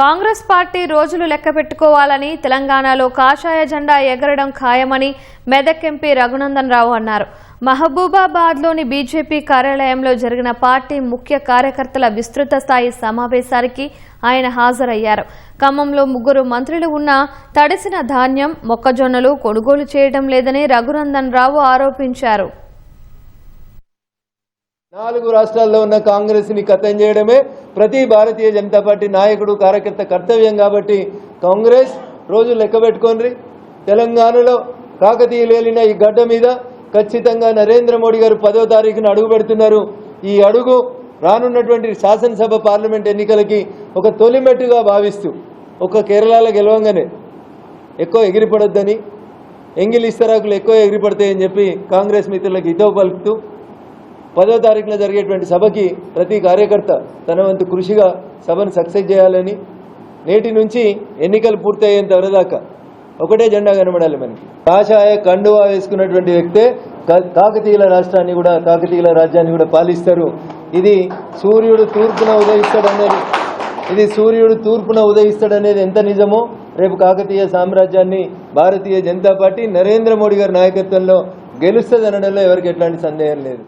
Congress party రోజులు లెక్క పెట్టుకోవాలని తెలంగాణలో కాషాయ జెండా ఎగరడం ఖాయమని మెదక్ ఎంపీ రఘునందన్ రావు అన్నారు. మహబూబాబాద్లోని బీజేపీ కార్యాలయంలో జరిగిన పార్టీ ముఖ్య కార్యకర్తల విస్తృత స్థాయి సమావేశానికి ఆయన హాజరయ్యారు. ఖమ్మంలో 3 మంత్రులు ఉన్నా తడిసిన ధాన్యం, మొక్కజొన్నలు కొనుగోలు చేయడం లేదని రఘునందన్ రావు ఆరోపించారు. 4 రాష్ట్రాల్లో ఉన్న కాంగ్రెస్ ని ఖతం చేయడమే ప్రతి భారతీయ జనతా పార్టీ నాయకుడు కార్యకర్త కర్తవ్యం. కాబట్టి కాంగ్రెస్ రోజు లెక్క పెట్టుకోండి. తెలంగాణలో కాకతీయులేలిన ఈ గడ్డ మీద ఖచ్చితంగా నరేంద్ర మోడీ గారు 10వ తారీఖున అడుగు పెడుతున్నారు. ఈ అడుగు రానున్నటువంటి శాసనసభ పార్లమెంట్ ఎన్నికలకి ఒక తొలిమెట్టుగా భావిస్తూ ఒక కేరళలో గెలవంగానే ఎక్కువ ఎగిరిపడొద్దని, ఎంగిలి ఇస్తరాకులు ఎక్కువ ఎగిరిపడతాయని చెప్పి కాంగ్రెస్ మిత్రులకు హితవు పలుకుతూ 10వ తారీఖున జరిగేటువంటి సభకి ప్రతి కార్యకర్త తన వంతు కృషిగా సభను సక్సెస్ చేయాలని, నేటి నుంచి ఎన్నికలు పూర్తయ్యేంత వరదాకా ఒకటే జెండా కనబడాలి. మనకి కాషాయ కండువా వేసుకున్నటువంటి వ్యక్తే కాకతీయుల రాష్ట్రాన్ని కూడా, కాకతీయుల రాజ్యాన్ని కూడా పాలిస్తారు. ఇది సూర్యుడు తూర్పున ఉదయిస్తాడనేది ఎంత నిజమో రేపు కాకతీయ సామ్రాజ్యాన్ని భారతీయ జనతా పార్టీ నరేంద్ర మోడీ గారి నాయకత్వంలో గెలుస్తుంది అనడంలో ఎవరికి ఎట్లాంటి సందేహం లేదు.